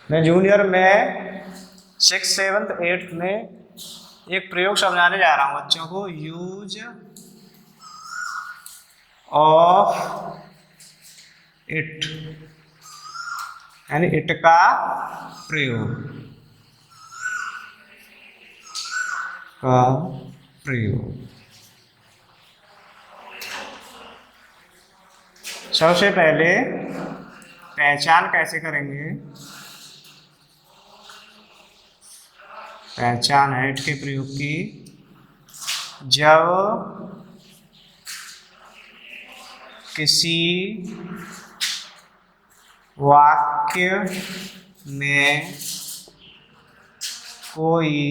मैं जूनियर में 6th 7th 8th में एक प्रयोग समझाने जा रहा हूँ बच्चों को। यूज ऑफ इट, यानी इट का प्रयोग। सबसे पहले पहचान कैसे करेंगे? पहचान है इट के प्रयोग की। जब किसी वाक्य में कोई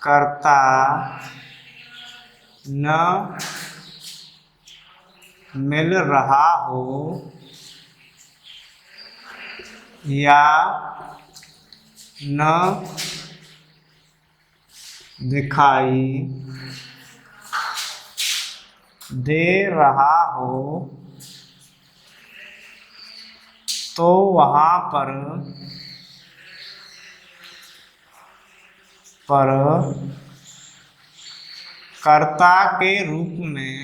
कर्ता न मिल रहा हो या न दिखाई दे रहा हो तो वहाँ पर कर्ता के रूप में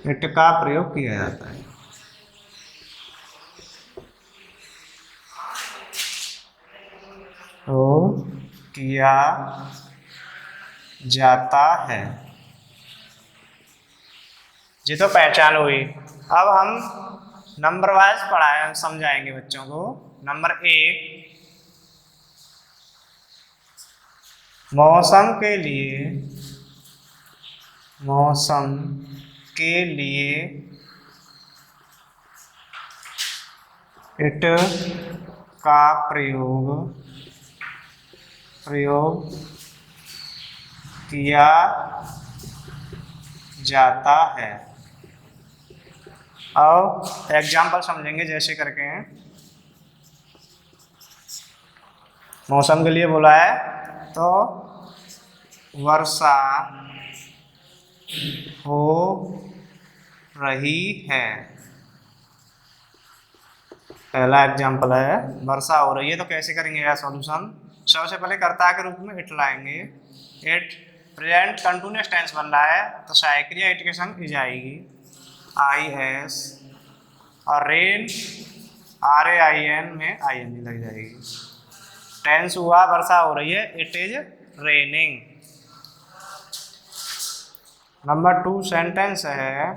इट का प्रयोग किया जाता है। तो किया जाता है। ये तो पहचान हुई। अब हम नंबर वाइज पढ़ाए समझाएंगे बच्चों को। नंबर 1, मौसम के लिए इट का प्रयोग किया जाता है। अब एग्जाम्पल समझेंगे जैसे करके हैं। मौसम के लिए बोला है तो वर्षा हो रही है। पहला एग्जाम्पल है, वर्षा हो रही है। तो कैसे करेंगे यह सॉल्यूशन? सबसे पहले कर्ता के रूप में इट लाएंगे। इट प्रेजेंट कंटिन्यूअस टेंस बन रहा है तो सहायक क्रिया इट के संग इज आएगी, IS, और रेन RAIN में IN लग जाएगी। टेंस हुआ वर्षा हो रही है, it is raining. Number 2 sentence है,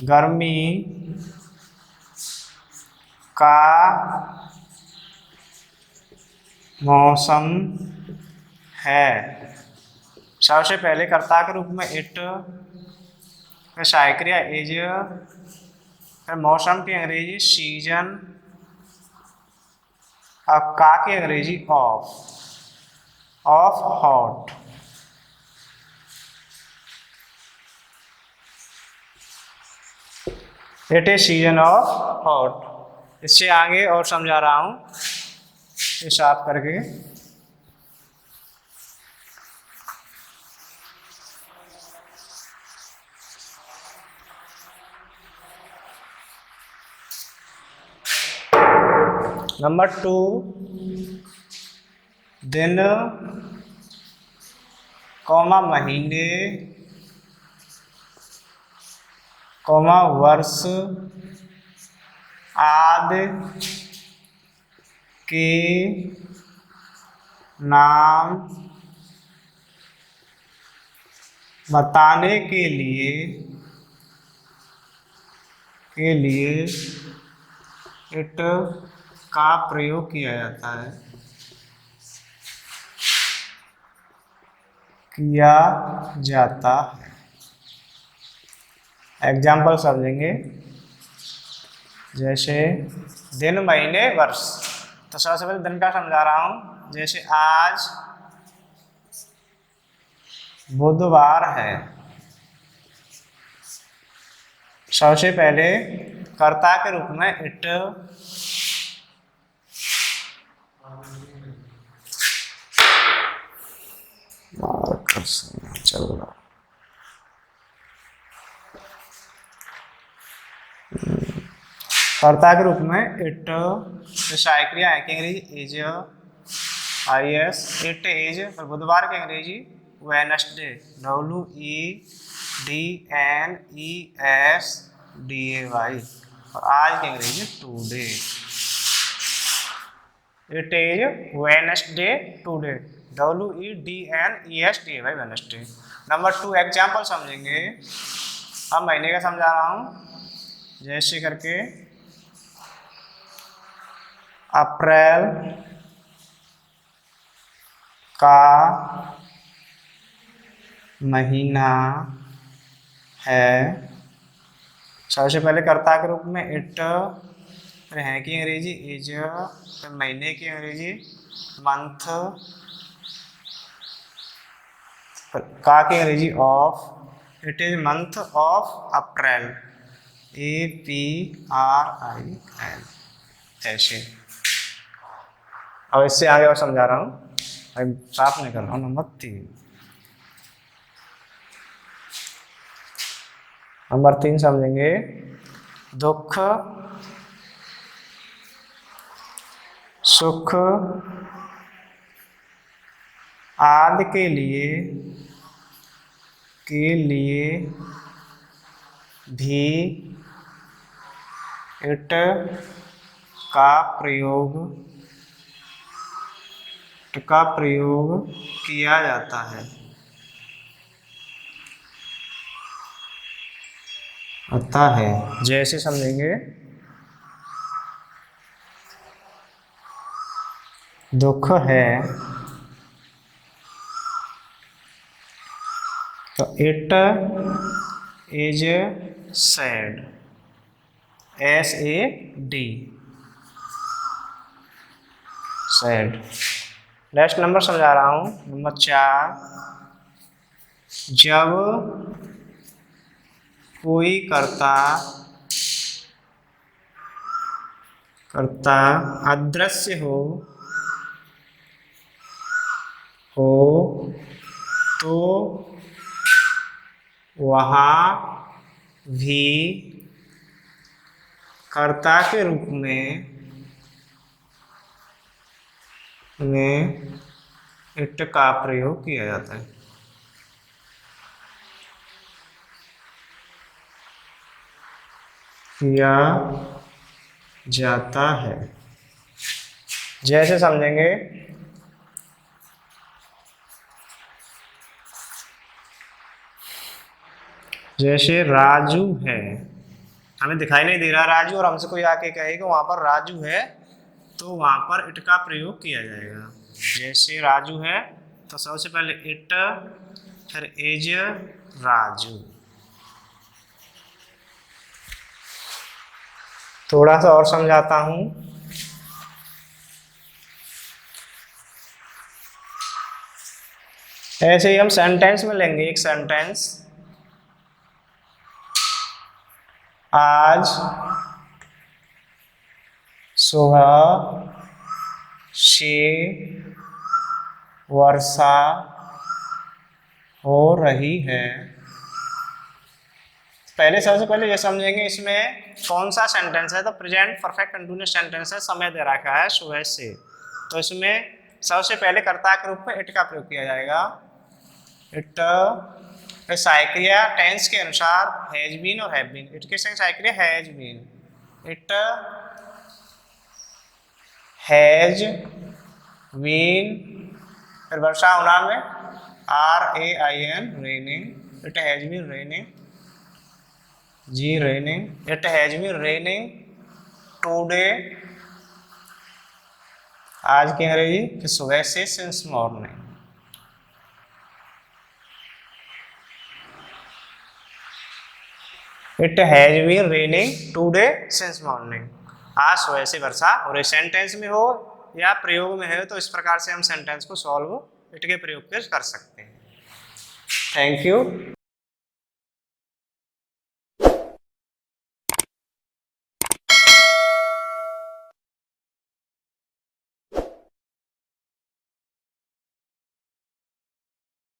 गर्मी का मौसम है। सबसे पहले कर्ता के रूप में इट, फिर सहायक क्रिया इज, फिर मौसम की अंग्रेजी सीजन, अब का की अंग्रेजी of hot. It is season of hot. इससे आगे और समझा रहा हूं साफ करके। नंबर 2, दिन, महीने, वर्ष आदि के नाम बताने के लिए इट का प्रयोग किया जाता है। एग्जाम्पल समझेंगे जैसे दिन, महीने, वर्ष। तो सबसे पहले दिन का समझा रहा हूं। जैसे आज बुधवार है। सबसे पहले कर्ता के रूप में इट, चल रहा कर्ता के रूप में इट, साय क्रिया है कि अंग्रेजी इज, IS, इट इज, और बुधवार की अंग्रेजी वेडनेसडे, WEDNESDAY, और आज की अंग्रेजी today, it is Wednesday today, WEDNESDAY, Wednesday. Number 2 example समझेंगे। अब महीने का समझा रहा हूँ, जैसे करके अप्रैल का महीना है, सबसे पहले कर्ता के रूप में इट, फिर है की अंग्रेजी इज, फिर महीने की अंग्रेजी मंथ, का की अंग्रेजी of, it is month of April, APRIL, ऐसे। अब इससे आगे और समझा रहा हूँ, साफ नहीं कर रहा हूँ। नंबर 3 समझेंगे। दुख सुख आदि के लिए भी इट का प्रयोग किया जाता है, आता है। जैसे समझेंगे, दुख है तो it is sad, SAD, sad. Next number समझा रहा हूँ, नंबर 4। जब कोई कर्ता अदृश्य हो तो वहाँ भी कर्ता के रूप में इट का प्रयोग किया जाता है। किया जाता है। जैसे समझेंगे, जैसे राजू है, हमें दिखाई नहीं दे रहा राजू, और हमसे कोई आके कहेगा वहां पर राजू है, तो वहां पर इट का प्रयोग किया जाएगा। जैसे राजू है तो सबसे पहले इट, फिर इज राजू। थोड़ा सा और समझाता हूं। ऐसे ही हम सेंटेंस में लेंगे। एक सेंटेंस, आज सुबह से वर्षा हो रही है। सबसे पहले ये समझेंगे इसमें कौन सा सेंटेंस है, तो प्रेजेंट परफेक्ट कंटिन्यूअस सेंटेंस है, समय दे रखा है सुबह से, तो इसमें सबसे पहले कर्ता के रूप में इट का प्रयोग किया जाएगा। इट, साइक्रिया टेंस के अनुसार हैज बीन और हैव बीन, इट के संग साइक्रिया has been, it has been, फिर वर्षा होना में RAIN, raining, it has been raining, जी raining, it has been raining today, आज की अंग्रेजी कि सुबह से, since morning. It has been raining today since morning, आज सुबह से वर्षा, और सेंटेंस में हो या प्रयोग में है तो इस प्रकार से हम सेंटेंस को सॉल्व इट के प्रयोग से कर सकते हैं। Thank you.